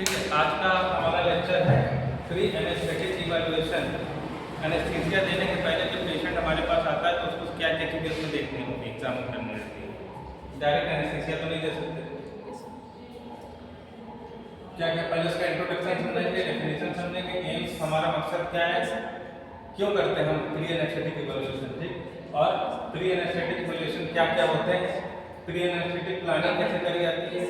ठीक है, आज का हमारा लेक्चर है प्री एनेस्थेटिक इवैल्यूएशन। एनेस्थीसिया देने के पहले जब पेशेंट हमारे पास आता है तो उसको क्या क्या चीज़ें उसमें देखनी होगी एग्जाम करने के लिए। डायरेक्ट एनेस्थीसिया तो नहीं दे सकते, क्या क्या पहले उसका इंट्रोडक्शन समझेंगे, डेफिनेशन समझेंगे, एम्स हमारा मकसद क्या है, क्यों करते हैं हम प्री एनेस्थेटिक इवैल्यूएशन, ठीक। और प्री एनेस्थेटिक इवैल्यूएशन क्या क्या होते हैं, प्री एनेस्थेटिक प्लानिंग कैसे करी जाती है,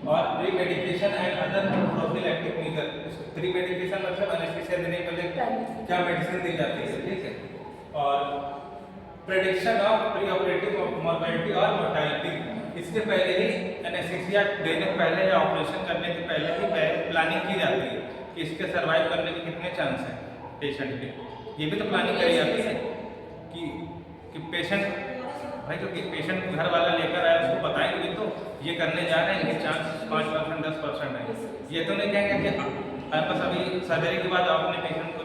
और premedication and other prophylactic measure. Premedication मतलब एनेस्थीसिया देने के पहले क्या मेडिसिन दी जाती है, ठीक है। और prediction of pre operative morbidity और मोर्टेलिटी, इसके पहले ही एनेस्थीसिया देने के पहले या ऑपरेशन करने के पहले ही प्लानिंग की जाती है कि इसके सर्वाइव करने के कितने चांस हैं पेशेंट के। ये भी तो प्लानिंग करी जाती है कि पेशेंट भाई जो पेशेंट घर वाला लेकर आया उसको बताएंगे भी तो ये करने जा रहे हैं, इनके चांस 5% 10% है। ये तो नहीं कहेंगे कि बस अभी सर्जरी के बाद आप अपने पेशेंट को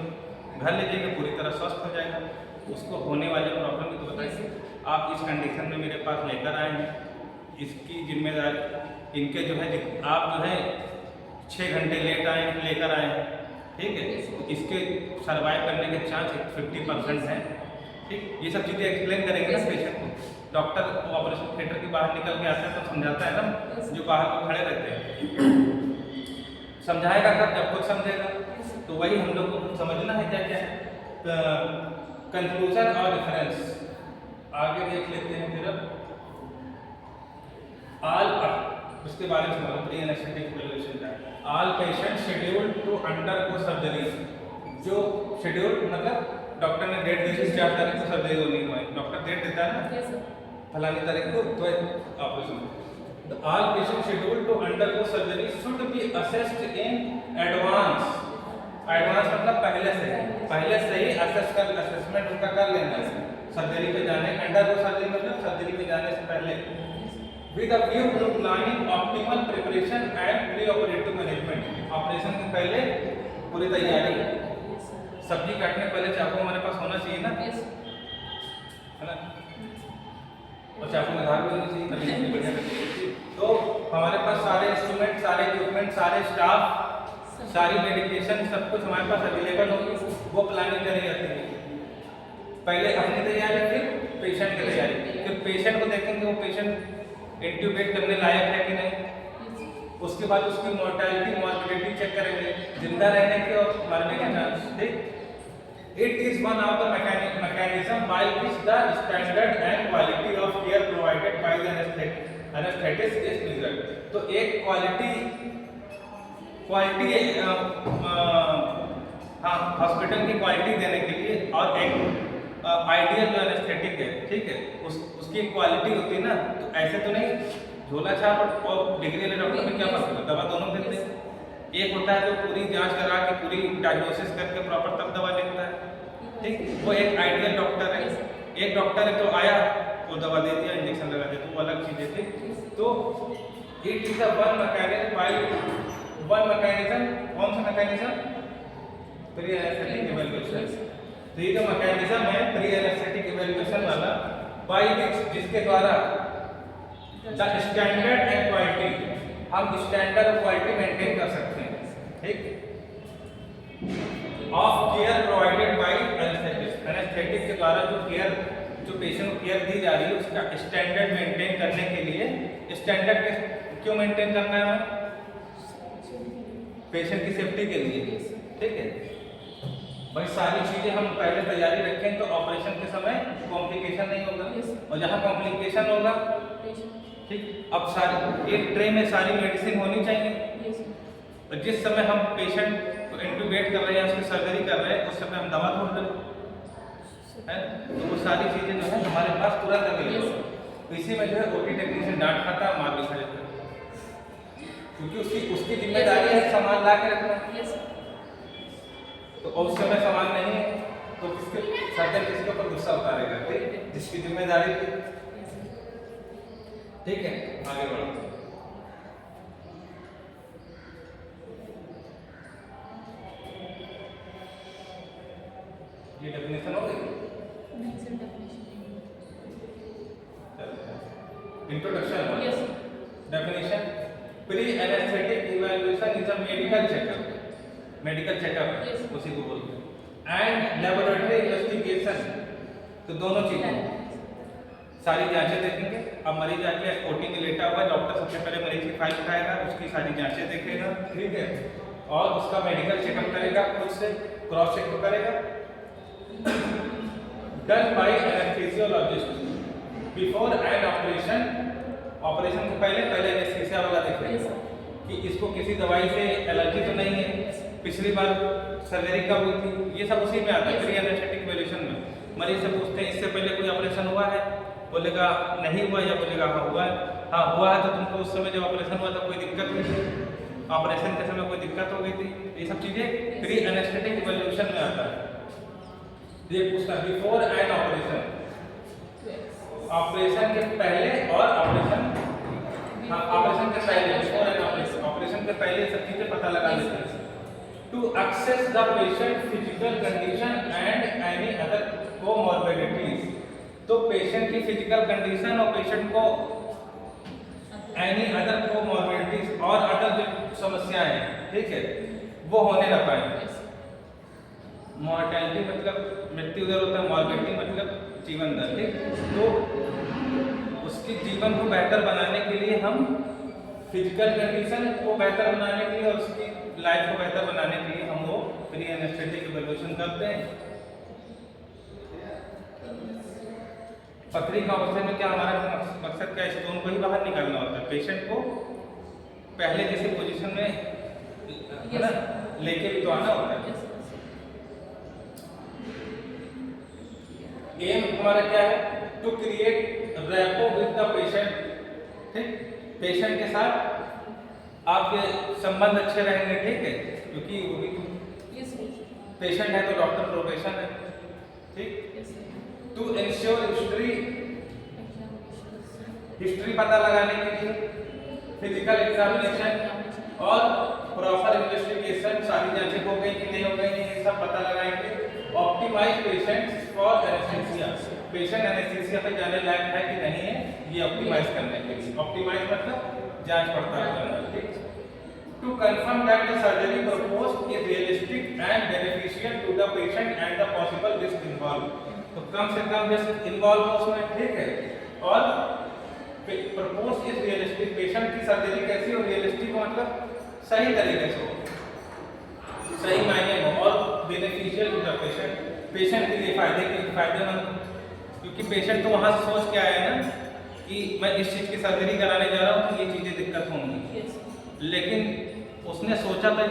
घर ले जाइए पूरी तरह स्वस्थ हो जाएगा, उसको होने वाले प्रॉब्लम भी तो बताइए। आप इस कंडीशन में मेरे पास लेकर आए हैं, इसकी जिम्मेदारी इनके जो है, आप जो है 6 घंटे लेकर आए हैं, ठीक है, तो इसके सर्वाइव करने के चांस 50% हैं, ठीक। ये सब चीज़ें एक्सप्लेन करेंगे ना पेशेंट को। डॉक्टर ऑपरेशन थिएटर के बाहर निकल के आता है तो समझाता है ना, जो बाहर को खड़े रहते हैं समझाएगा कब, जब खुद समझेगा। तो वही हम लोग को समझना है क्या क्या है। कंक्लूजन और रेफरेंस आगे देख लेते हैं फिर। उसके बारे में समझो प्री एनेस्थेटिक इवैल्यूएशन का। All patient scheduled to undergo surgery, जो शेड्यूल मतलब डॉक्टर ने डेट दी थी 4 तारीख को सर्जरी होनी है, डॉक्टर डेट देता है ना फलानी तारीख को तो operation. All patient scheduled to undergo surgery should be assessed in advance. Advance मतलब पहले से ही असेसमेंट उनका कर लेना है सर्जरी पे जाने, अंडरगो सर्जरी मतलब सर्जरी पे जाने से पहले। With a view to planning optimal preparation and preoperative management. Operation के पहले पूरी तैयारी, सब्जी काटने पहले चाकू हमारे पास होना चाहिए ना, है ना, और चाकू में धार भी होनी चाहिए तभी बढ़िया लगेगी। तो हमारे पास सारे इंस्ट्रूमेंट, सारे इक्विपमेंट, सारे स्टाफ, सारी मेडिकेशन सब कुछ हमारे पास अवेलेबल होगी, वो प्लानिंग करी जाती है। पहले अपनी तैयारी, फिर पेशेंट की तैयारी, फिर पेशेंट को देखेंगे वो पेशेंट इंट्यूबेट करने लायक है कि नहीं, उसके बाद उसकी मोर्टेलिटी मॉर्बिडिटी चेक करेंगे, जिंदा रहने के और मरने के चांस, ठीक। It is one of the mechanism by which the standard and quality of care provided by the anesthetist is measured। तो एक क्वालिटी हाँ हॉस्पिटल की क्वालिटी देने के लिए, और एक आइडियल जो एनेस्थेटिक है, ठीक है, उसकी क्वालिटी होती है ना। तो ऐसे तो नहीं झोला छाप और डिग्री वाले डॉक्टर में क्या फर्क है, दवा दोनों देते हैं। एक होता है जो पूरी जांच करा के पूरी डायग्नोसिस करके प्रॉपर तब दवा लिखता है, ठीक, वो एक आइडियल डॉक्टर है। एक डॉक्टर है तो आया वो दवा दे दिया, इंजेक्शन लगा दिया, तो वो अलग चीज़ है, ठीक। तो it is a one mechanism, कौन सा मैकेनिज्म, प्री एनेस्थेटिक इवैल्यूएशन। तो ये जो मैकेनिज्म है प्री एनेस्थेटिक इवैल्यूएशन वाला, बाय विच जिसके द्वारा द स्टैंडर्ड एंड क्वालिटी, हम स्टैंडर्ड और क्वालिटी मेंटेन कर सकते हैं, ठीक, of care provided by anaesthetist. Anaesthetic के द्वारा जो केयर, जो पेशेंट को केयर दी जा रही है उसका स्टैंडर्ड मेंटेन करने के लिए। स्टैंडर्ड क्यों मेंटेन करना है हमें, पेशेंट की सेफ्टी के लिए, ठीक है। भाई सारी चीजें हम पहले तैयारी रखें तो ऑपरेशन के समय कॉम्प्लिकेशन नहीं होगा, और जहाँ कॉम्प्लिकेशन होगा, ठीक, अब सारी एक ट्रे में सारी मेडिसिन होनी चाहिए। और जिस समय हम पेशेंट को इंट्यूबेट कर रहे हैं, उसकी सर्जरी कर रहे हैं, उस समय हम दवा छोड़ दें, है, तो वो सारी चीजें जो है हमारे पास तुरंत अवेलेबल है। तो इसी में जो है ओटी टेक्नीशियन डांट खाता है, मार भी खा जाता है, क्योंकि उसकी जिम्मेदारी है सामान ला के रखना। तो उस समय सामान नहीं है तो सर्जन किसके ऊपर गुस्सा उतारेगा, ठीक, जिसकी जिम्मेदारी थी, ठीक है। आगे बढ़ो, ये डेफिनेशन हो गई। Introduction, definition pre anaesthetic evaluation is a medical checkup उसी को बोलते हैं, एंड लेबोरेटरी इन्वेस्टिगेशन, तो दोनों चीजें सारी जांचें देखेंगे। अब मरीज आके ओटी में लेटा हुआ है, डॉक्टर सबसे पहले मरीज की फाइल उठाएगा, उसकी सारी जांचें देखेगा, ठीक है, और उसका मेडिकल चेकअप करेगा, खुद से क्रॉस चेक करेगा। Done by anaesthesiologist before an operation, operation से पहले एनेस्थीसिया वाला देखेगा कि इसको किसी दवाई से एलर्जी तो नहीं है, पिछली बार सर्जरी कब हुई थी, ये सब उसी में आता है प्री एनेस्थेटिक इवैल्यूएशन में। मरीज से पूछते हैं इससे पहले कोई ऑपरेशन हुआ है, बोलेगा नहीं हुआ, या बोलेगा हाँ हुआ है। हाँ हुआ है तो तुमको उस समय जब ऑपरेशन हुआ था कोई दिक्कत हुई थी, ऑपरेशन के समय कोई दिक्कत हो गई थी, ये सब चीजें प्री एनेस्थेटिक इवैल्यूएशन में आता है। ये पूछता है बिफोर एन ऑपरेशन, ऑपरेशन के पहले और ऑपरेशन, हाँ ऑपरेशन के पहले, बिफोर एन ऑपरेशन, ऑपरेशन के पहले सब चीजें पता लगा लेते हैं। To access the patient physical condition and any other comorbidities, तो पेशेंट की फिजिकल कंडीशन और पेशेंट को एनी अदर कोमॉर्बिडिटीज और अदर जो समस्याएं हैं, ठीक है, वो होने न पाए। मॉर्टेलिटी मतलब मृत्यु दर होता है, मॉर्बिडिटी मतलब जीवन दर, ठीक। तो उसकी जीवन को बेहतर बनाने के लिए हम फिजिकल कंडीशन को बेहतर बनाने के लिए और उसकी लाइफ को बेहतर बनाने के लिए हम वो प्री एनेस्थेटिक इवैल्यूएशन करते हैं। पथरी का ऑपरेशन में क्या हमारा मकसद क्या है, स्टोन को ही बाहर निकालना होता है, पेशेंट को पहले जैसे पोजीशन में है ना लेके भी तो आना होता है। एम हमारा क्या है, to create rapport with the patient, ठीक, पेशेंट के साथ आपके संबंध अच्छे रहेंगे, ठीक है, क्योंकि वो भी पेशेंट है तो डॉक्टर प्रोफेशन है, ठीक। टू इंश्योर हिस्ट्री पता लगाने के लिए, फिजिकल एग्जामिनेशन और प्रॉपर इन्वेस्टिगेशन, सारी जांचें हो गई कि नहीं हो गई, ये सब पता लगाएंगे। Optimise patients for anaesthesia, patient anaesthesia पे जाने लायक है कि नहीं है, ये ऑप्टिमाइज करने के लिए, ऑप्टिमाइज मतलब जांच पड़ताल करना, ठीक। To confirm that the surgery proposed is realistic and beneficial to the patient and the possible risk involve, तो कम से कम रिस्क इन्वॉल्व हो उसमें, ठीक है, और प्रपोज इज रियलिस्टिक, पेशेंट की सर्जरी कैसी हो, रियलिस्टिक मतलब सही तरीके से हो, सही मायने में, और beneficial to the patient, patient के लिए फायदेमंद, क्योंकि पेशेंट तो वहां से सोच के आया है ना कि मैं इस चीज की सर्जरी कराने जा रहा हूँ तो ये चीजें दिक्कत होंगी, लेकिन उसने सोचा था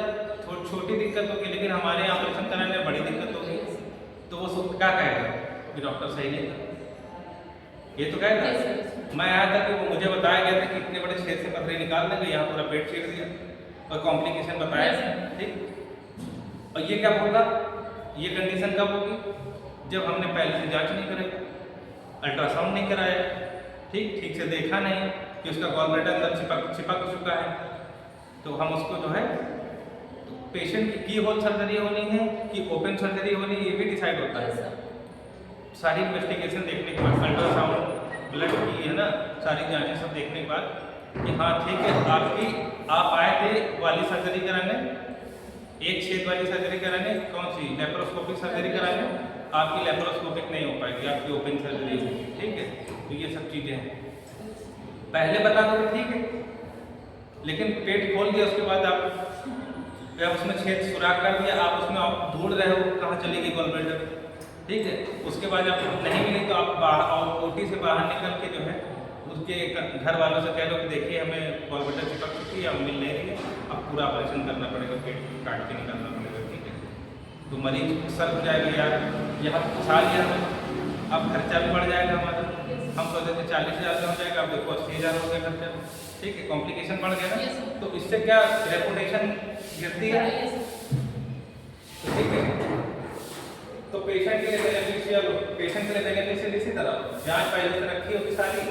छोटी दिक्कत होगी, लेकिन हमारे यहाँ ऑपरेशन कराने में बड़ी दिक्कत होगी, तो वो क्या कहेगा कि डॉक्टर सही नहीं था, ये तो कहेगा। मैं आया था कि वो मुझे बताया गया था कि इतने बड़े छेद से पथरी निकाल देंगे, यहाँ पूरा पेट चीर दिया और कॉम्प्लिकेशन बताया, ठीक। और ये क्या होगा, ये कंडीशन कब होगी, जब हमने पहले से जांच नहीं कराई, अल्ट्रासाउंड नहीं कराया, ठीक से देखा नहीं कि उसका गॉलब्लैडर अंदर चिपक चुका है, तो हम उसको जो है पेशेंट की होल सर्जरी होनी है कि ओपन सर्जरी होनी है, ये भी डिसाइड होता है सारी इन्वेस्टिगेशन देखने के बाद, अल्ट्रासाउंड, ब्लड की है ना सारी जांचें सब देखने के बाद कि हाँ ठीक है, आप आए थे वाली सर्जरी कराने, एक छेद वाली सर्जरी कराने, कौन सी लेप्रोस्कोपिक सर्जरी कराने, आपकी लेप्रोस्कोपिक नहीं हो पाएगी, आपकी ओपन सर्जरी होगी, ठीक है। तो ये सब चीजें हैं, पहले बता दो ठीक है, लेकिन पेट खोल दिया उसके बाद आप उसमें छेद सुराख कर दिया, आप उसमें आप ढूंढ रहे हो कहाँ चलेगी गॉलब्लैडर, ठीक है। उसके बाद आप नहीं मिली तो आप ओटी से बाहर निकल के जो है उसके घर वालों से कह लो कि देखिए हमें गॉलब्लैडर चिपक चुकी है, अब मिल नहीं रही है, अब पूरा ऑपरेशन करना पड़ेगा, पेट काट के निकालना पड़ेगा, ठीक है। तो मरीज सर हो जाएगा यार, यहाँ फंसा लिया, अब खर्चा भी बढ़ जाएगा हमारा, हम सोचते थे 40,000 हो जाएगा, अब देखो 80,000 हो गया खर्चा, ठीक है, कॉम्प्लिकेशन बढ़ गया ना, तो इससे क्या रेपुटेशन गिरती है, ठीक है। तो पेशेंट के लिए बेनिफिशियल, पेशेंट के लिए बेनिफिशियल इसी तरह जांच पहले से रखी होगी सारी,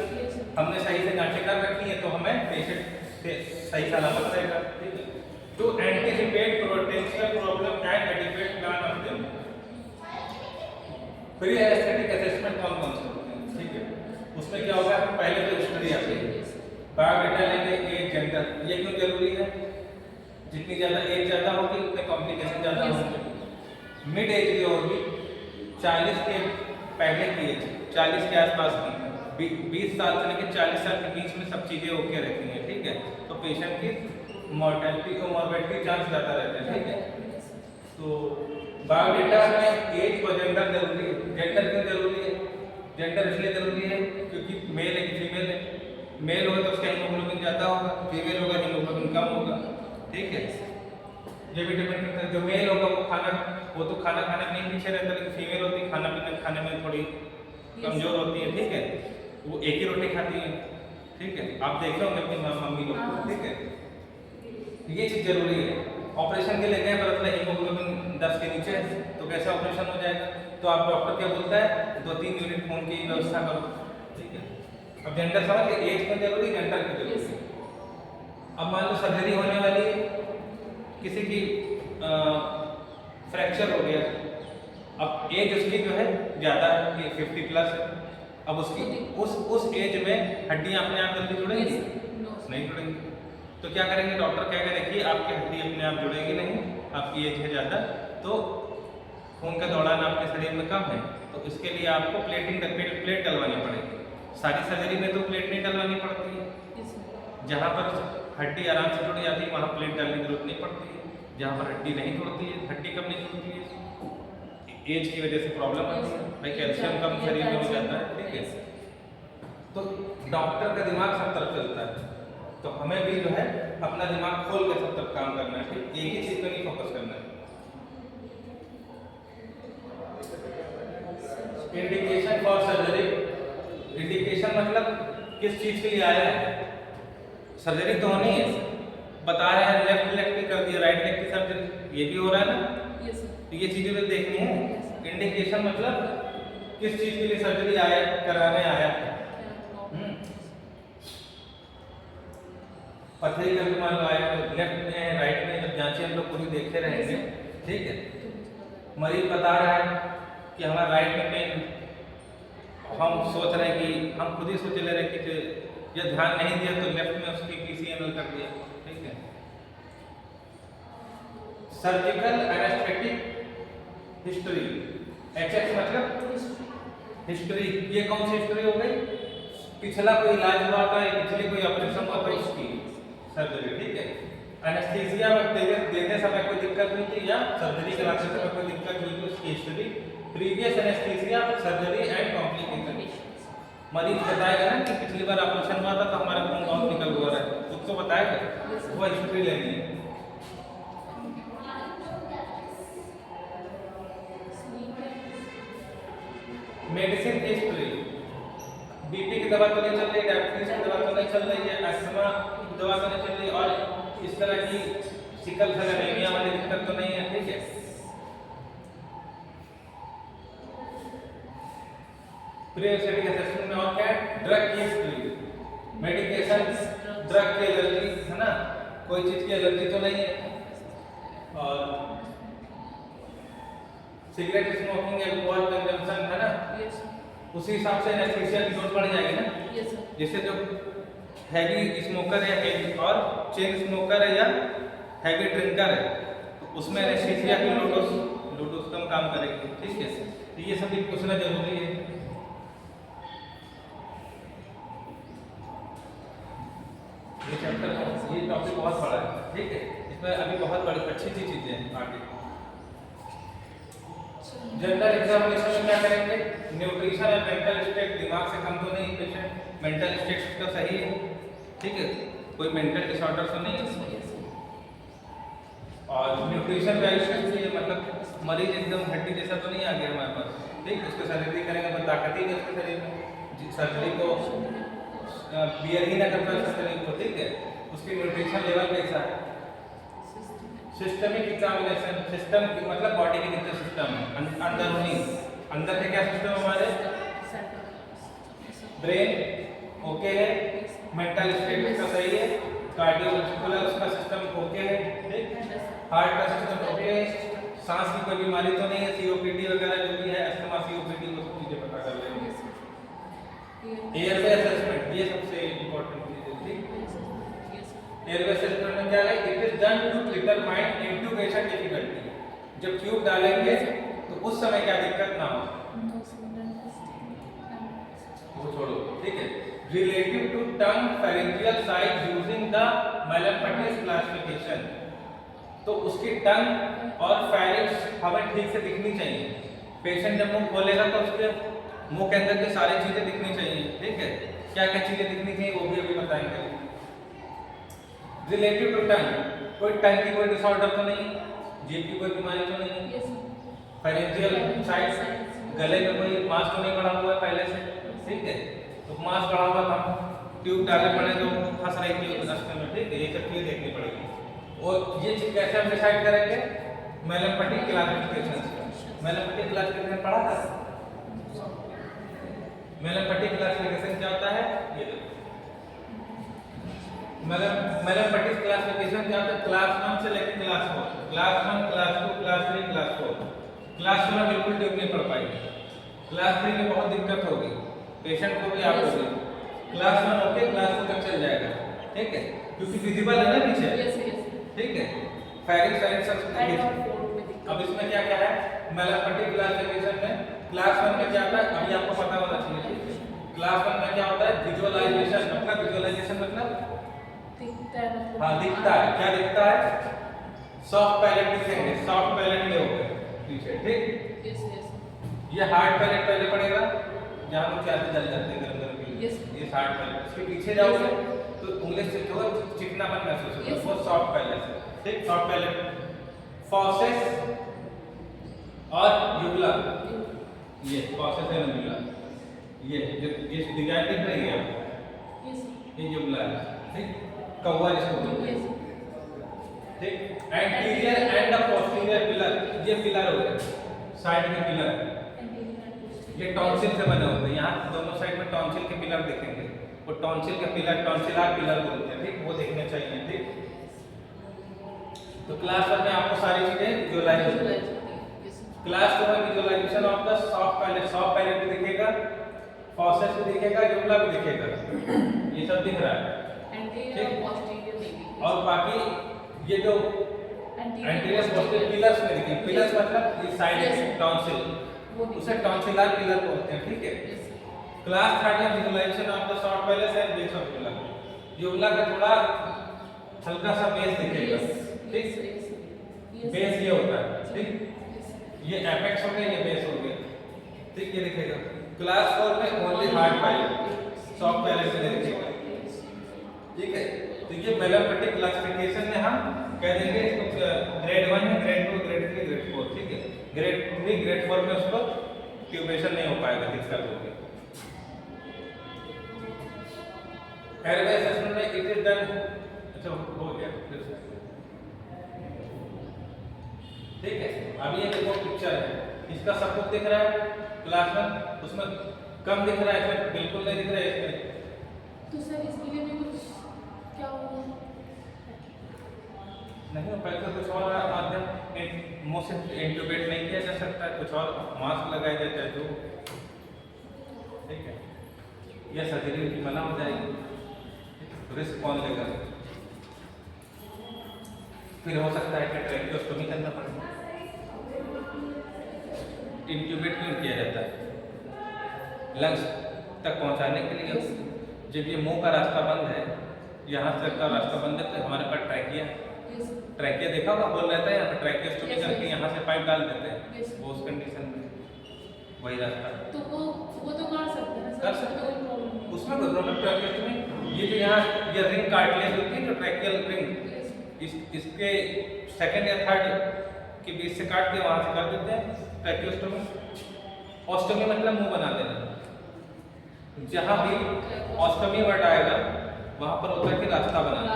हमने सही से जांचें कर रखी है, तो हमें पेशेंट से सही सलामत रहेगा, ठीक है। To anticipate potential problem and adequate plan of them, pre anaesthetic assessment कौन कौन से होते हैं, ठीक है। उसमें क्या होगा, पहले तो हिस्ट्री आती है, बायोडाटा लेंगे, एज जेंडर, ये क्यों जरूरी है? जितनी ज़्यादा एज ज़्यादा होगी उतने कॉम्प्लिकेशन ज़्यादा होंगे। मिड एज जो होगी 40 के पहले की एज, 40 के आसपास की, 20 साल से लेकर 40 साल के बीच में सब चीज़ें ओके रहती हैं, ठीक है। तो पेशेंट की मॉर्टेलिटी और मॉर्बिडिटी चांस ज़्यादा रहते हैं, ठीक है। तो बायोडेटा में एज और जेंडर जरूरी है। जेंडर क्यों जरूरी है? जेंडर इसलिए जरूरी है क्योंकि मेल है कि फीमेल है। मेल होगा तो उसका हीमोग्लोबिन ज़्यादा होगा, फीमेल होगा हीमोग्लोबिन कम होगा, ठीक है। ये भी डिपेंड करता है। जो मेल होगा वो तो खाना खाने में नहीं पीछे रहता, लेकिन फीमेल होती है खाना खाने में थोड़ी कमजोर होती है, ठीक है। वो एक ही रोटी खाती है, ठीक है। आप देखे होंगे अपनी मम्मी लोग को, ठीक है। ये चीज़ जरूरी है। ऑपरेशन के लिए गए पर मतलब हीमोग्लोबिन 10 के नीचे है तो कैसे ऑपरेशन हो जाएगा? तो आप डॉक्टर क्या बोलता है, 2-3 यूनिट खून की व्यवस्था करो, ठीक है। अब जेंडर समझ के, एज क्यों जरूरी, जेंडर क्यों जरूरी। अब मान लो सर्जरी होने वाली है, किसी की फ्रैक्चर हो गया, अब एज उसकी जो है ज़्यादा है, 50 प्लस है। अब उसकी उस एज में हड्डियाँ अपने आप जल्दी जुड़ेंगी? नहीं जुड़ेंगी। तो क्या करेंगे डॉक्टर? क्या करेंगे, देखिए आपकी हड्डी अपने आप जुड़ेगी नहीं, आपकी एज है ज़्यादा, तो खून का दौड़ान आपके शरीर में कम है, तो इसके लिए आपको प्लेट डलवानी पड़ेगी। सारी सर्जरी में तो प्लेट नहीं डलवानी पड़ती है। जहाँ पर हड्डी आराम से जुड़ जाती है वहाँ प्लेट डालने की जरूरत नहीं पड़ती है। जहाँ पर हड्डी नहीं जुड़ती है, हड्डी कब नहीं जुड़ती है? एज की वजह से प्रॉब्लम आती है भाई, कैल्शियम कम शरीर में हो जाता है, ठीक है। तो डॉक्टर का दिमाग सब तरफ चलता है, तो हमें भी जो है अपना दिमाग खोल के सब तरफ काम करना है, ठीक। एक ही चीज़ पे नहीं फोकस करना है। इंडिकेशन फॉर सर्जरी, इंडिकेशन मतलब किस चीज़ के लिए आया है? सर्जरी तो होनी है, बता रहे हैं लेफ्ट लेग की कर दिया, राइट लेग की सर्जरी, ये भी हो रहा है ना। तो ये चीजें तो देखनी है। इंडिकेशन मतलब किस चीज के लिए सर्जरी आया, कराने आया है। पथरी का मान लो आया तो लेफ्ट में राइट में जब जांचें हम लोग पूरी देखते रहेंगे, ठीक है। मरीज बता रहा है कि हमारा राइट में पेन, हम सोच रहे हैं कि हम खुद ही सोच ले रहे हैं कि ये ध्यान नहीं दिया तो लेफ्ट में उसकी PCNL कर दिया, ठीक है। सर्जिकल एनेस्थेटिक हिस्ट्री, HX मतलब हिस्ट्री। ये कौन सी हिस्ट्री हो गई? पिछला कोई इलाज हुआ था या पिछले कोई ऑपरेशन हुआ था उसकी सर्जरी, ठीक है। एनेस्थीसिया देते समय कोई दिक्कत हुई थी या सर्जरी कराते समय कोई दिक्कत हुई थी, उसकी history. Previous anaesthesia, surgery and complication. मरीज बताएगा ना कि पिछली बार ऑपरेशन हुआ था तो हमारा खून बहुत निकल हुआ है, उसको बताएगा, वो हिस्ट्री लेनी है। मेडिसिन की हिस्ट्री, BP की दवा तो नहीं चल रही, डायबिटीज की दवा तो नहीं चल रही है, अस्थमा की दवा तो नहीं चल रही, और इस तरह की सिकल सेल एनीमिया वाली दिक्कत तो नहीं है, ठीक है। प्री-एनेस्थेटिक असेसमेंट में और क्या है? ड्रग की हिस्ट्री, मेडिकेशन, ड्रग की एलर्जी है ना, कोई चीज की एलर्जी तो नहीं है, और सिगरेट स्मोकिंग, अल्कोहल कंजम्पशन है ना, उसी हिसाब से एनेस्थीसिया की डोज बढ़ जाएगी ना। जैसे जो हैवी स्मोकर है और चेन स्मोकर है या हैवी ड्रिंकर है, तो उसमें एनेस्थीसिया की लो डोज कम काम करेगी, ठीक है। तो ये सब भी पूछना जरूरी है। ये चैप्टर, ये टॉपिक बहुत बड़ा है, ठीक है। इसमें अभी बहुत बड़ी अच्छी चीजें हैं आगे। जनरल एग्जामिनेशन में क्या करेंगे? न्यूट्रिशन और मेंटल स्टेट, दिमाग से कम तो नहीं पेशेंट, मेंटल स्टेट तो सही है, ठीक है, कोई मेंटल डिसऑर्डर तो नहीं है। और न्यूट्रिशन वैल्यूएशन, मतलब मरीज एकदम हड्डी जैसा तो नहीं आ गया हमारे पास, ठीक। उसको सर्जरी करेंगे तो ताकत ही नहीं उसके शरीर में, सर्जरी को बियर ही ना करता सर्जरी को, ठीक है। उसकी न्यूट्रिशन लेवल कैसा है? सिस्टमिक एग्जामिनेशन, सिस्टम मतलब बॉडी के कितने सिस्टम है, अंदरूनी, अंदर के क्या सिस्टम हमारे? ब्रेन ओके है, मेंटल स्टेट का सही है, कार्डियोवास्कुलर उसका सिस्टम ओके है, ठीक, हार्ट का सिस्टम ओके है, सांस की कोई बीमारी तो नहीं है, COPD वगैरह जो भी है, अस्थमा, COPD, वो सब चीजें पता कर लेंगे। एयरवे असेसमेंट, ये सबसे इम्पोर्टेंट चीज है, ठीक। एयरवे असेसमेंट में क्या है, it is done to determine intubation difficulty. जब ट्यूब डालेंगे तो उस समय क्या दिक्कत ना हो, वो छोड़ो, ठीक है। Relative to tongue pharyngeal size using the Mallampati classification, तो उसकी टंग और फेरेंज हमें ठीक से दिखनी चाहिए। पेशेंट जब मुंह खोलेगा तो उसके मुंह के अंदर की सारी चीजें दिखनी चाहिए, ठीक है। क्या क्या चीजें दिखनी चाहिए वो भी अभी बताएंगे। रिलेटिव टू टंग, कोई टंग की कोई डिसऑर्डर तो नहीं, जीभ की कोई बीमारी तो नहीं, फेरेंजियल साइज, गले में कोई मांस तो नहीं बढ़ा हुआ है पहले से, ठीक है। तो मांस बढ़ा हुआ था, ट्यूब डालने पड़े तो फंस रही थी रास्ते में, ठीक है। ये सब चीजें देखनी पड़ेगी। और ये चीज कैसे हम डिसाइड करेंगे, मैलम्पटी क्लासिफिकेशन से। मैलम्पटी क्लासिफिकेशन पढ़ा था? मैलम्पटी क्लासिफिकेशन क्या होता है, ये देखो। मैलम्पटी क्लासिफिकेशन क्या होता है, क्लास 1 से लेकर class 4, class 1, class 2, class 3, class 4। Class 2 में बिल्कुल ट्यूब नहीं पढ़ पाएगी, क्लास 3 में बहुत दिक्कत होगी, पेशेंट को भी आपको भी। क्लास 1 होके क्लास 2 तक चल जाएगा, ठीक है, क्योंकि विजिबल है ना पीछे, ठीक है। फेरिंज अब इसमें क्या क्या है, मैलम्पटी क्लासिफिकेशन में क्लास 1 में क्या होता है, अभी आपको पता होना चाहिए। क्लास 1 में क्या होता है, विजुअलाइजेशन, मतलब विजुअलाइजेशन मतलब दिखता है, हाँ दिखता है, क्या दिखता है, सॉफ्ट पैलेट दिखेंगे, सॉफ्ट पैलेट ये हो गए पीछे, ठीक। ये हार्ड पैलेट पहले पड़ेगा, जहाँ पे चार जल जाते हैं गरम गरम, ये हार्ड पैलेट। इसके पीछे जाओगे तो उंगली से जो चिकनापन महसूस होगा, वो सॉफ्ट पैलेट है, ठीक। सॉफ्ट पैलेट, फॉसेस और यूबुला, ये फॉसेस है यूबुला, ये डिजाइन दिख रही है आपको, ये यूबुला है, ठीक। कौवा जिसको बोलते हैं, ठीक। एंटीरियर एंड पोस्टीरियर पिलर, ये पिलर हो गए साइड के पिलर, ये टॉन्सिल से बने होते हैं। यहाँ दोनों साइड में टॉन्सिल के पिलर दिखेंगे, वो टॉन्सिल के पिलर टॉन्सिलर पिलर बोलते हैं, ठीक। वो देखने चाहिए, ठीक। तो क्लास 1 में आपको सारी चीजें विजुअलाइज हो जाएगी। क्लास 2 में visualisation of the soft palate, soft palate भी दिखेगा, फॉसेस भी दिखेगा, यूबुला भी दिखेगा, ये सब दिख रहा है, ठीक। और बाकी ये जो एंटीरियर पोस्टीरियर पिलर्स में दिखेंगे, पिलर्स मतलब ये साइड के टॉन्सिल, उसे टॉन्सिलर पिलर बोलते हैं, ठीक है। क्लास 3 में visualisation of the soft palate and base of uvula, uvula का थोड़ा हल्का सा बेस दिखेगा, ठीक। बेस ये होता है, ठीक। ये एपेक्स हो गया, ये बेस हो गया, ठीक। ये दिखेगा। क्लास 4 में only hard palate, soft palette से दिखेगा, ठीक है। तो ये मैलम्पटी क्लासिफिकेशन में हम कह देंगे इसको ग्रेड 1 है, ग्रेड 2, ग्रेड 3, ग्रेड 4, ठीक है। ग्रेड 3, ग्रेड 4 में उसको ट्यूबेशन नहीं हो पाएगा, दिक्कत होगी। एयरवे असेसमेंट में इट इज डन, अच्छा हो गया, ठीक है। अभी ये देखो पिक्चर है, इसका सब कुछ दिख रहा है क्लास में, उसमें कम दिख रहा है, इसमें बिल्कुल नहीं दिख रहा है इसमें। तो सर इसके लिए भी कुछ क्या होगा? नहीं, पहले कुछ और माध्यम मुंह से इंट्यूबेट नहीं किया जा सकता है, कुछ और मास्क लगाया जाता है जो, ठीक है। यह सर्जरी की मना हो जाएगी, रिस्क कौन लेगा। फिर हो सकता है कि ट्रैकियोस्टोमी करना पड़े। इंट्यूबेट क्यों किया जाता है, लंग्स तक पहुंचाने के लिए। जब ये मुंह का रास्ता बंद है, यहाँ तक का रास्ता बंद है, तो हमारे पास ट्रैकिया, ट्रैकिया देखा होगा, बोल रहता है यहाँ पे ट्रैकियोस्टोमी करके यहाँ से पाइप डाल देते हैं, वो उस कंडीशन में वही रास्ता। तो वो तो कर सकते हैं, कर सकते हैं, उसमें कोई प्रॉब्लम। ट्रैकियोस्टोमी ये जो यहाँ ये रिंग कार्टिलेज होती है, जो ट्रैकियल रिंग, इसके सेकंड या थर्ड के बीच से काट के वहां से कर देते हैं ट्रैकियोस्टोमी। ऑस्टोमी मतलब मुंह बना देना, जहां भी ऑस्टोमी वर्ड आएगा वहां पर होता है कि रास्ता बनाना,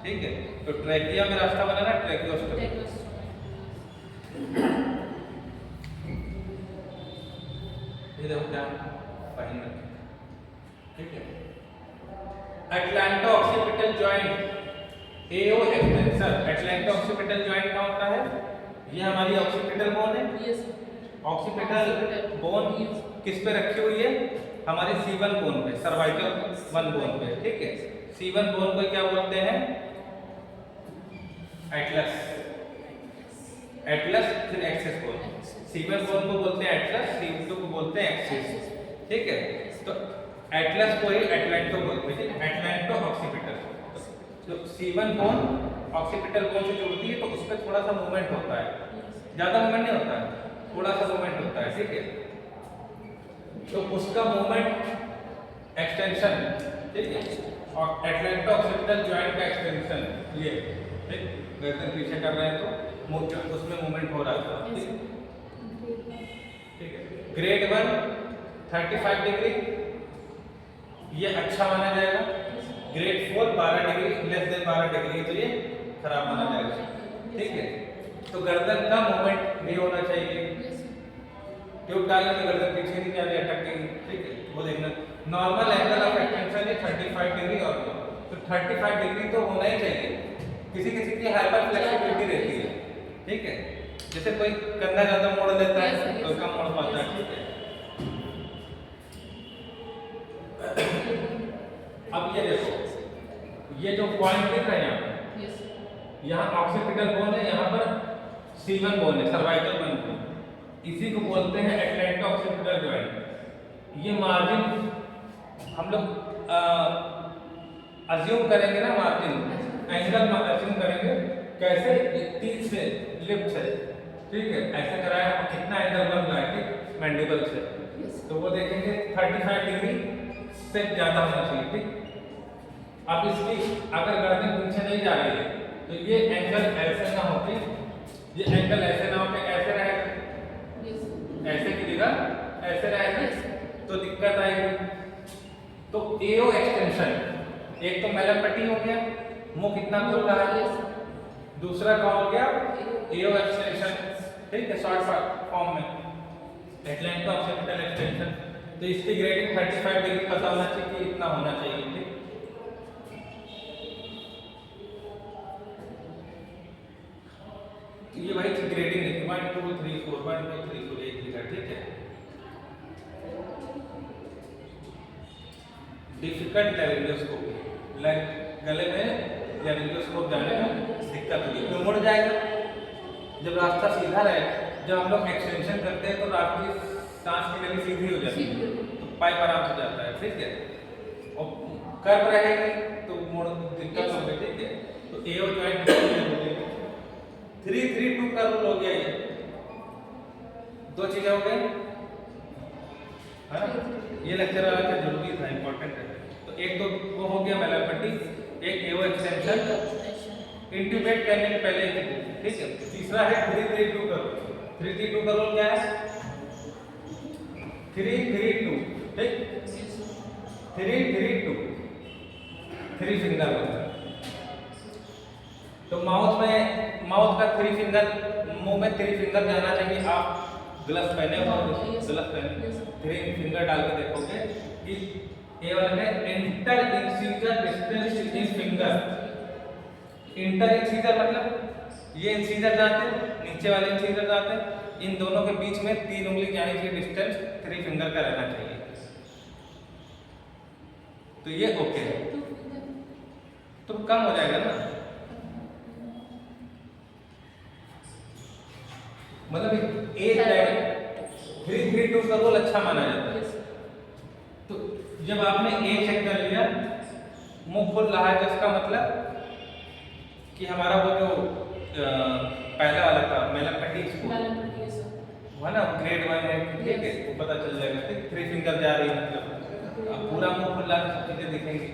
ठीक है। तो ट्रैकिया में रास्ता बनाना ट्रैकियोस्टोमी। ये देखो क्या पहन रखे, ठीक है। एटलांटो ऑक्सीपिटल जॉइंट, एओ एक्सटेंसर। एटलांटो ऑक्सीपिटल जॉइंट क्या होता है, ये हमारी ऑक्सीपिटल बोन है। ऑक्सीपिटल बोन किस पे रखी हुई है, हमारे C1 बोन पे, सर्वाइकल 1 बोन पे, ठीक है। C1 बोन को क्या बोलते हैं, एटलस, एटलस फिर एक्सेस बोन। C1 बोन को बोलते हैं एटलस, C2 को बोलते हैं एक्सेस, ठीक है। तो एटलस को ही एटलांटो बोलते हैं, एटलांटो ऑक्सीपिटल। तो C1 बोन ऑक्सीपिटल बोन से जुड़ती है तो उस पर थोड़ा सा मूवमेंट होता है, ज्यादा मूवमेंट नहीं होता है, थोड़ा सा मूवमेंट होता है, ठीक है। तो उसका मूवमेंट एक्सटेंशन, ठीक है, और एटलांटो ऑक्सीपिटल जॉइंट का एक्सटेंशन ये, ठीक, गर्दन पीछे कर रहे हैं तो उसमें मूवमेंट हो रहा है, ठीक है। ग्रेड 1 35 डिग्री ये अच्छा माना जाएगा। Grade 4 12 degree, less than 12 degree तो ये खराब माना जाएगा, ठीक है। तो गर्दन का मूवमेंट नहीं होना चाहिए, ट्यूब डालने में गर्दन पीछे नहीं जाने अटक गई, ठीक है, वो देखना। नॉर्मल एंगल ऑफ एक्सटेंशन है 35 डिग्री और तो 35 डिग्री तो होना ही चाहिए। किसी किसी की हाइपर फ्लेक्सिबिलिटी रहती है, ठीक है, जैसे कोई कंधा ज्यादा मोड़ लेता है तो कम मोड़ पाता है, ठीक है। अब ये देखो, ये जो पॉइंट दिख रहे हैं यहाँ ऑक्सीपिटल बोन है, यहाँ पर C1 बोन है, सर्वाइकल बोन, इसी को बोलते हैं एटलांटो ऑक्सीपिटल जॉइंट। ये मार्जिन हम लोग अज्यूम करेंगे ना, मार्जिन एंगल अज्यूम करेंगे कैसे, 30 से लिप से, ठीक है, ऐसे कराया तो कितना एंगल बन रहा है, ठीक, मैंडिबल से, तो वो देखेंगे 35 डिग्री से ज्यादा होना चाहिए, ठीक। अब इसकी अगर गर्दन पीछे नहीं जा रही है तो ये एंगल ऐसे ना होके, ये एंगल ऐसे ना होके ऐसे रहेगा, ऐसे की जगह ऐसे रहेगा, तो दिक्कत आएगी। तो एओ एक्सटेंशन, एक तो मैलम पट्टी हो गया, मुंह कितना खुल रहा है, दूसरा क्या हो गया, एओ एक्सटेंशन, ठीक है, शॉर्ट फॉर्म में एटलांटो ऑक्सीपिटल एक्सटेंशन। तो इसकी ग्रेडिंग 35 डिग्री पता होना चाहिए कि इतना होना चाहिए, ठीक। ये भाई ग्रेडिंग है 1 2 3 4 1 2 3 4 एक लिखा, ठीक है। डिफिकल्ट लैरिंगोस्कोपी, गले में लैरिंगोस्कोप जाने में दिक्कत हुई, क्यों मुड़ जाएगा जब रास्ता सीधा रहेगा। जब हम लोग एक्सटेंशन करते हैं तो रास्ते सांस की नली सीधी हो जाती है तो पाइप आराम से जाता है, ठीक है, और कर्व रहेगी तो मुड़ दिक्कत होगी, ठीक है। तो एओ जॉइंट 3-3-2 का रूल हो गया, ये दो चीजें हो गई, है ना। ये लेक्चर वाला का जरूरी था, इंपॉर्टेंट है। तो एक तो वो हो गया मैलम पट्टी, एक एओ एक्सटेंशन, इंट्यूबेट करने के पहले, ठीक है। तीसरा है 3-3-2 का रूल। 3-3-2 का रूल क्या है, 3-3-2, ठीक, 3-3-2, 3 फिंगर होता है। तो माउथ का 3 फिंगर, मुंह में 3 फिंगर जाना चाहिए। आप ग्लव्स पहने हो, ग्लव्स पहने 3 फिंगर डाल के देखोगे कि ये वाला है inter incisor distance in finger. Inter incisor मतलब ये इंसीजर जाते हैं, नीचे वाले इंसीजर जाते हैं, इन दोनों के बीच में 3 उंगली यानी कि डिस्टेंस 3 फिंगर का रहना चाहिए। तो ये ओके है, तो कम हो जाएगा ना, मतलब एक 3-3-2 का रूल अच्छा माना जाता है। तो जब आपने ए चेक कर लिया, मुंह खुल रहा है, तो इसका मतलब कि हमारा वो जो पहला वाला था मैलम पट्टी, है ना, ग्रेड 1 है, ठीक है, वो पता चल जाएगा, ठीक। 3 फिंगर जा रही है, मतलब पूरा मुंह खुला, सब चीजें दिखेंगी।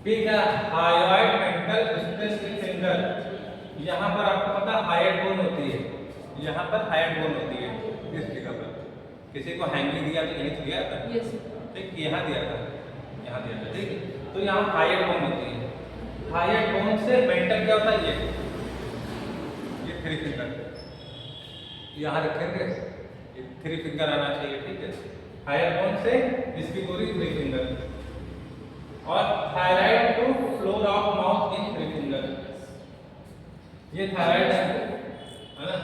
Big hyoid mental stress finger, यहाँ पर आपको पता हाइड बोन होती है, यहाँ पर हाइड बोन होती है इस जगह पर। किसी को हैंगी दिया तो यही दिया था, ठीक, यहाँ दिया था, यहाँ दिया था, ठीक है। तो यहाँ हाइड बोन होती है, हाइड बोन से मेंटल क्या होता है, ये 3 फिंगर यहाँ रखेंगे, ये 3 फिंगर आना चाहिए, ठीक है। हाइड बोन से इसकी पूरी 3 फिंगर, और thyroid to floor of mouth in 3 finger, ये थायराइड है ना,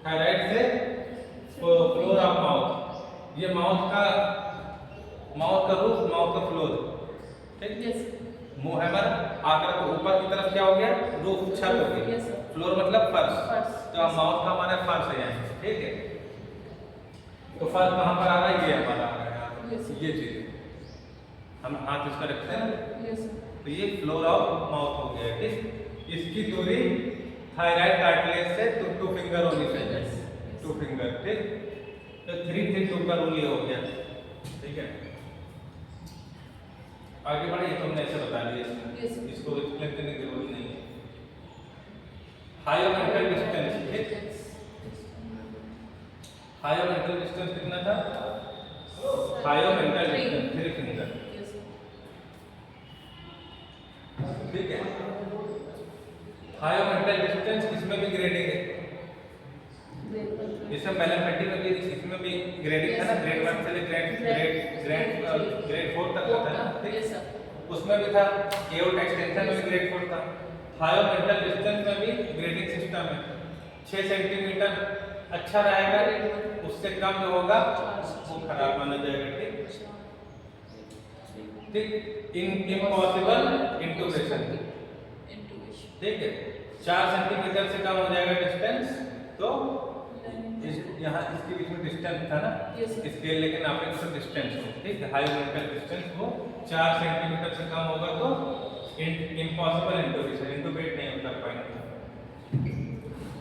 थायराइड से फ्लोर ऑफ माउथ, ये माउथ का रूफ, माउथ का फ्लोर, ठीक, मुंह है हमारा, आकर तो ऊपर की तरफ क्या हो गया, रूफ छत हो गई, Yes, sir. फ्लोर मतलब फर्श, फर्श। तो अब माउथ का माना फर्श है यहाँ, ठीक है। तो फर्श कहाँ पर आ रहा है, ये हमारा आ रहा है, Yes, sir. ये चीज हम हाथ इसका रखते हैं ना, Yes, sir. तो ये फ्लोर ऑफ माउथ हो गया, ठीक। इसकी दूरी थायराइड कार्टिलेज से 2 फिंगर होनी चाहिए, 2 फिंगर, ठीक। तो 3 3 2 का रूल ये हो गया, ठीक है। आगे बढ़े, तो हमने ऐसे बता दिया Yes, sir. इसको एक्सप्लेन करने की जरूरत नहीं है। हाइयोमेंटल डिस्टेंस, ठीक। हाइयोमेंटल डिस्टेंस कितना था, हाइयोमेंटल डिस्टेंस 3 फिंगर, Yes, sir. ठीक है। हाइयोमेंटल डिस्टेंस इसमें भी ग्रेडिंग है, इसमें मैलनपेटी में भी, इसमें भी ग्रेडिंग था ना, ग्रेड 1 से ग्रेड 4 तक था ना, ठीक। Yes, sir. उसमें भी था, एओर्ट एक्सटेंशन में भी ग्रेड 4 था। हाइयोमेंटल डिस्टेंस में भी ग्रेडिंग सिस्टम है, 6 सेंटीमीटर अच्छा रहेगा, उससे कम जो होगा वो खराब माना जाएगा, ठीक। ठीक, इम्पॉसिबल इंटूबेशन, Intuition. ठीक है। 4 सेंटीमीटर से कम हो जाएगा डिस्टेंस, तो यहाँ इसके बीच में डिस्टेंस था ना, Yes, sir. स्केल लेकिन आपने तो डिस्टेंस हो, ठीक है। हाइयोमेंटल डिस्टेंस वो 4 सेंटीमीटर से कम होगा तो इम्पॉसिबल इंटूबेशन, इंटूबेट नहीं कर पाएंगे।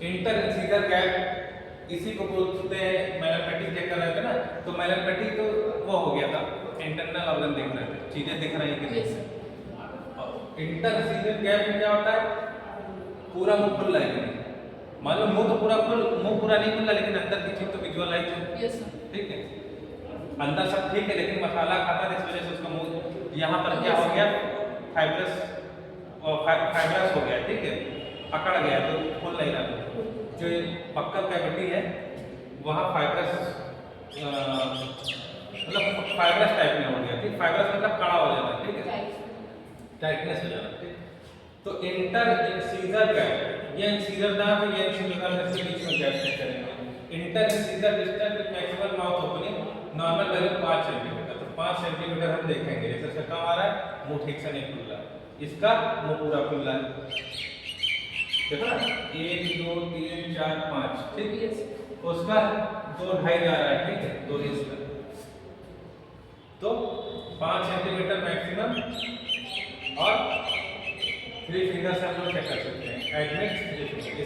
इंटर इंसीजर गैप, इसी को बोलते हैं, मैलनपेटी चेक कर रहे थे ना, तो मैलनपेटी तो वो हो गया था, इंटरनल ऑर्गन देख रहे थे, चीजें दिख रही हैं कि Yes, नहीं। sir. इंटर इंसीजर गैप में क्या होता है, पूरा मुंह खुला है कि नहीं, मान लो मुंह तो पूरा खुल, मुंह पूरा नहीं खुला लेकिन अंदर की चीज तो विजुअलाइज है, Yes, sir. ठीक है। अंदर सब ठीक है लेकिन मसाला खाता है, इस वजह से उसका मुंह यहाँ पर क्या हो गया, फाइब्रस हो गया, ठीक है, पकड़ गया तो खुल नहीं रहा। जो पक्कल कैविटी है वहाँ फाइब्रस मतलब फाइब्रस टाइप में हो गया, ठीक। फाइब्रस मतलब कड़ा हो जाना, ठीक है, टाइटनेस हो जाना, ठीक। तो इंटर इंसीजर गैप, ये इंसीजर दांत है, ये इंसीजर दांत के बीच में गैप चेक करेंगे। Inter incisor distance with maximum mouth opening, normal value 5 centimetre, तो 5 सेंटीमीटर हम देखेंगे, जैसे से कम आ रहा है, मुंह ठीक से नहीं खुल रहा, इसका मुंह पूरा खुल रहा है, देखो ना, 1 2 3 4 5, ठीक। Yes. उसका 2 2.5 जा रहा है, ठीक है, 2 इसका, तो 5 सेंटीमीटर मैक्सिमम और 3 फिंगर से हम लोग चेक कर सकते हैं। एडमिट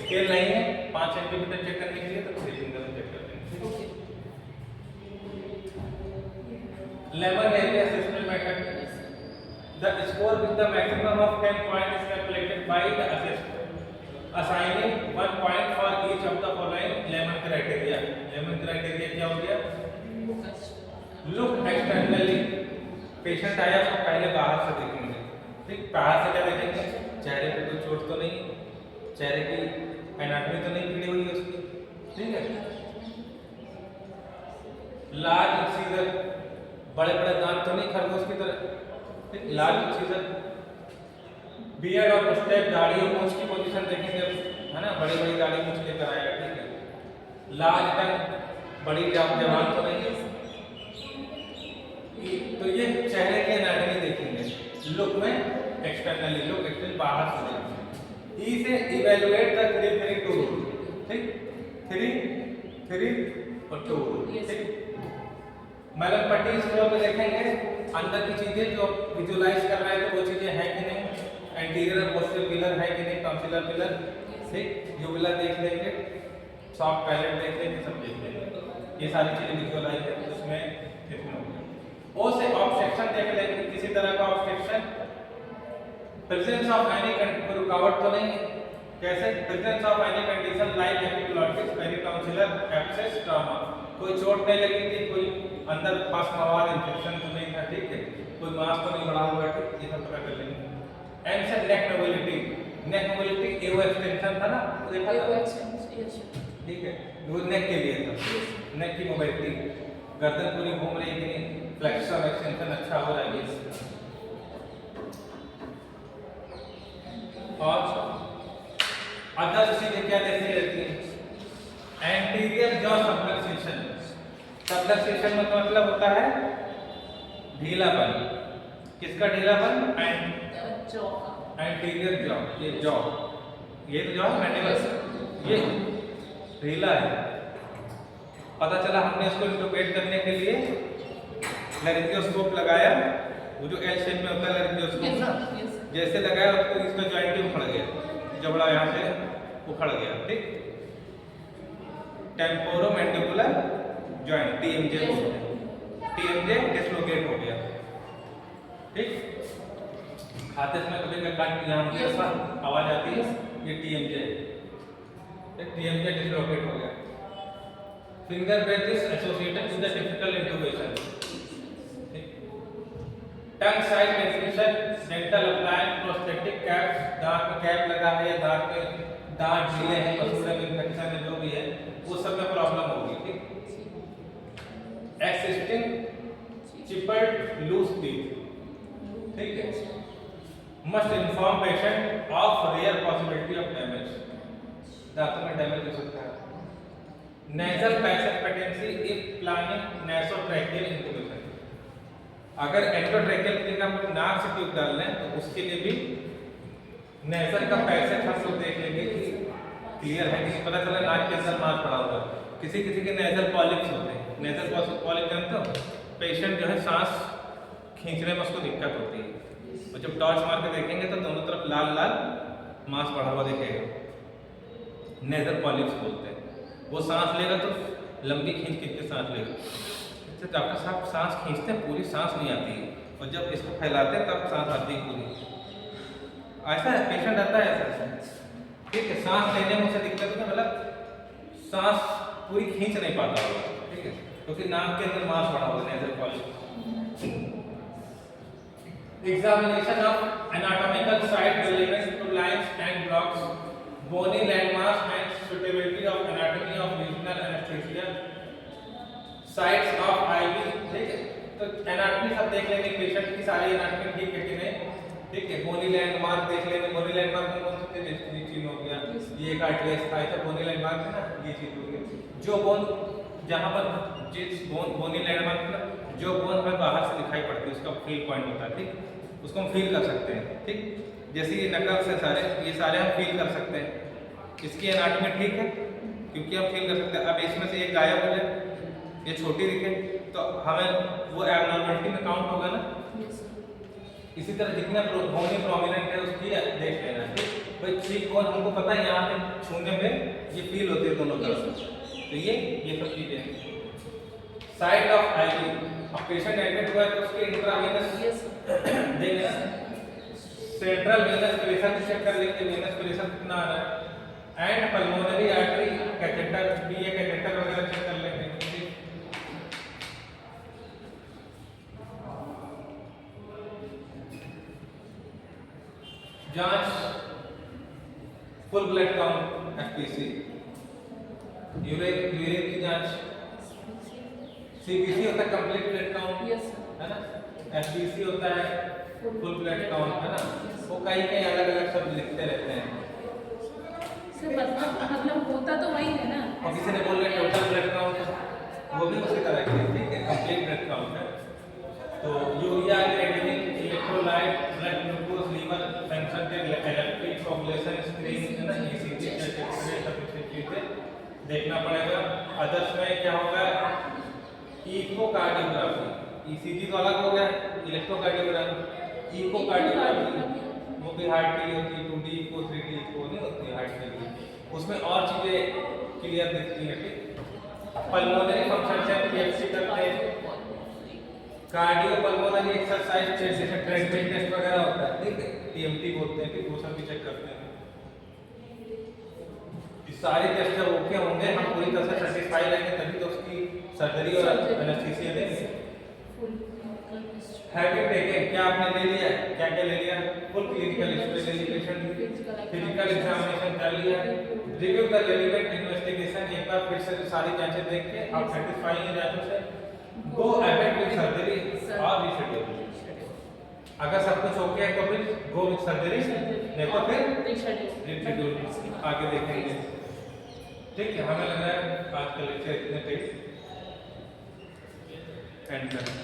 स्केल नहीं है 5 सेंटीमीटर चेक करने के लिए, तो 3 फिंगर से चेक करते हैं। Okay. Lemon area assessment method, Yes, sir. the score with the maximum of 10 points is calculated by the assessor, assigning 1 point for each of the following lemon criteria। lemon criteria क्या हो गया, look externally, patient आया तो पहले बाहर से देखेंगे, ठीक। बाहर से क्या देखेंगे, चेहरे पे कोई चोट तो नहीं, चेहरे की एनाटॉमी तो नहीं बिगड़ी हुई है उसकी, ठीक है। लार्ज इंसीजर, बड़े बड़े दांत तो नहीं खरगोश की तरह, ठीक। लार्ज इंसीजर, बियर्ड और मुस्टैच, दाढ़ी और मूंछ की पोजीशन देखेंगे, है ना, बड़ी बड़ी दाढ़ी मूंछ लेकर आएगा, ठीक है। लार्ज टंग, बड़ी जबान तो नहीं है, तो ये चेहरे की एनाटॉमी देखेंगे। लुक में एक्सटर्नली, लुक एक्सटर्नल बाहर से देखेंगे। ई से इवैल्यूएट द 3 3 2 रूल, ठीक, 3 3 और 2 रूल, ठीक। मैलनपेटी स्कोर में देखेंगे अंदर की चीजें जो विजुअलाइज कर रहे हैं तो वो चीजें हैं कि नहीं, एंटीरियर और पोस्टीरियर पिलर है कि नहीं, टॉन्सिलर पिलर, ठीक, यूबुलर देख लेंगे, सॉफ्ट पैलेट देख लेंगे, सब देख लेंगे, ये सारी चीजें विजुअलाइज है, उसमें इसमें हो गया। ओ से ऑब्स्ट्रक्शन देख लेंगे, किसी तरह का ऑब्स्ट्रक्शन, प्रेजेंस ऑफ एनी रुकावट तो नहीं है, कैसे, presence of any condition like epiglottitis, peritonsillar abscess, trauma, कोई चोट नहीं लगी थी, कोई अंदर पास मवाद इंफेक्शन तो नहीं था, ठीक है, कोई मांस तो नहीं बढ़ा हुआ है, ठीक, ये सब पता कर लेंगे। एंड से नेक मोबिलिटी, नेक मोबिलिटी एओ एक्सटेंशन था ना, देखा था, ठीक है, वो नेक के लिए था, नेक की मोबिलिटी, गर्दन पूरी घूम रही है कि नहीं, फ्लेक्शन एक्सटेंशन अच्छा हो रहा है, और अदर चीजें क्या देखनी रहती है, एंटीरियर जॉ सबलक्सेशन, सबलक्सेशन का मतलब होता है ढीलापन, किसका ढीलापन, एंटीरियर जॉ, ये जॉ, ये तो जॉ है मैंडिबल, ये रीला है। पता चला हमने इसको इंटरप्रेट करने के लिए लैरिंजियोस्कोप लगाया, वो जो एल शेप में होता है लैरिंजियोस्कोप ना, जैसे लगाया उसको इसका जॉइंट ही उखड़ गया, जबड़ा यहाँ से उखड़ गया, ठीक। टेम्पोरोमैंडिबुलर जॉइंट टीएमजे बोलते हैं, टीएमजे डिसलोकेट हो गया, ठीक। खाते समय कभी कभी यहाँ मुझे ऐसा आवाज आती है, ये टीएमजे है, टीएमजे डिसलोकेट हो गया। Finger breath is associated with the difficult intubation, tongue side medication, dental appliance, prosthetic caps, दांत में कैप लगा है या दांत में दांत ढीले हैं, मसूड़े में इन्फेक्शन है, जो भी है वो सब में प्रॉब्लम होगी, ठीक। एक्सिस्टिंग चिपर्ड लूज टीथ, ठीक है। Must inform patient of rare possibility of damage, दांतों में डैमेज हो सकता है। Nasal passage patency if planning nasotracheal intubation, अगर एंडोट्रैकियल की जगह पर नाक से ट्यूब डाल लें तो उसके लिए भी नेजल का पैसेज हम लोग देख लेंगे कि क्लियर है कि पता चला नाक के अंदर मांस पड़ा हुआ है। किसी किसी के नेजल पॉलिप्स होते हैं, नेजल पॉलिप जानते हो, पेशेंट जो है सांस खींचने में उसको दिक्कत होती है, और जब टॉर्च मार के देखेंगे तो दोनों तरफ लाल लाल मांस पड़ा हुआ दिखेगा, नेजल पॉलिप्स बोलते हैं। वो सांस लेगा तो लंबी खींच खींच के सांस लेगा, तो डॉक्टर साहब सांस खींचते हैं पूरी सांस नहीं आती है, और जब इसको फैलाते हैं तब सांस आती है पूरी। ऐसा है, पेशेंट आता है ऐसा, ठीक है। सांस लेने में उसे दिक्कत है, मतलब सांस पूरी खींच नहीं पाता होगा, ठीक है, क्योंकि नाक के अंदर मांस पड़ा हुआ है, nasal polyp. Examination of anatomical site relevant two lines and blocks, bony landmarks and suitability of anatomy of regional anesthesia, sites of IV, ठीक है। तो एनाटॉमी सब देख लेंगे, पेशेंट की सारी एनाटॉमी ठीक है कि नहीं, ठीक है। बोनी लैंडमार्क देख लेंगे, बोनी लैंडमार्क में कौन सा चीज हो गया, ये कार्टिलेज था, ऐसा बोनी लैंडमार्क है ना, ये चीज हो गई। जो बोन जहां पर जिस बोनी लैंडमार्क में जो बोन हमें बाहर से दिखाई पड़ती है उसका फील पॉइंट होता है, ठीक, उसको हम फील कर सकते हैं, ठीक। जैसे ये नकल से सारे, ये सारे हम फील कर सकते हैं, इसकी एनाटॉमी ठीक है क्योंकि हम फील कर सकते हैं। अब इसमें से ये गायब हो जाए, ये छोटी दिखे तो हमें वो एबनॉर्मलिटी में काउंट होगा ना। इसी तरह जितना बोनी प्रोमिनेंट है उसकी देख लेना, ठीक। भाई चीक बोन हमको पता है यहाँ पे छूने पे ये फील होती है दोनों तरफ, तो ये सब चीजें। साइड ऑफ आईवी, अब पेशेंट एडमिट हुआ है तो उसके इंट्रावेनस देख लेना, सेंट्रल वेनस प्रेशर चेक कर लेंगे, वेनस प्रेशर कितना आ रहा है, एंड पल्मोनरी आर्टरी कैथेटर भी, ये कैथेटर वगैरह चेक कर लेंगे। जांच full blood count FPC, urine की जांच, सीबीसी होता है कंप्लीट ब्लड काउंट, है ना, एफपीसी होता है फुल ब्लड काउंट, है ना। वो कई अलग अलग शब्द लिखते रहते हैं, मतलब होता तो वही है ना। और किसी ने बोल रहे टोटल ब्लड काउंट, वो भी उसी तरह की, ठीक है, कंप्लीट ब्लड काउंट है। तो urea, creatinine, electrolyte, blood glucose, liver function के इलेक्ट्रिक कोगुलेशन स्क्रीन, ईसीजी चीजें देखना पड़ेगा। अदर्स में क्या होगा, इकोकार्डियोग्राफी, ईसीजी तो अलग हो गया, इलेक्ट्रोकार्डियोग्राफी, इकोकार्डियोग्राफी वो भी हार्ट के लिए होती है, 2D इको 3D इको नहीं होती है हार्ट के लिए, उसमें और चीजें क्लियर दिखती हैं, ठीक। पल्मोनरी फंक्शन चेक पीएफसी करते हैं, कार्डियो पल्मोनरी एक्सरसाइज जैसे ट्रेडमिल टेस्ट वगैरह होता है, ठीक है, टीएमटी बोलते हैं, ठीक, वो सब भी चेक करते हैं। ये सारे टेस्ट जब ओके होंगे, हम पूरी तरह से सेटिस्फाई रहेंगे, तभी तो उसकी सर्जरी और एनेस्थीसिया देंगे। हैविंग टेकन, क्या आपने ले लिया, क्या क्या ले लिया, फुल क्लिनिकल हिस्ट्री ले ली पेशेंट की, फिजिकल एग्जामिनेशन कर लिया, रिव्यू द रेलेवेंट इन्वेस्टिगेशन, एक बार फिर से सारी जांचें देख के आप सेटिस्फाई हैं जांचों से, गो अहेड विद सर्जरी और रीशेड्यूल। अगर सब कुछ ओके है तो फिर गो विद सर्जरी, नहीं तो फिर रीशेड्यूल आगे देखेंगे, ठीक है। हमें लग रहा है आज का लेक्चर इतने पे एंड करें,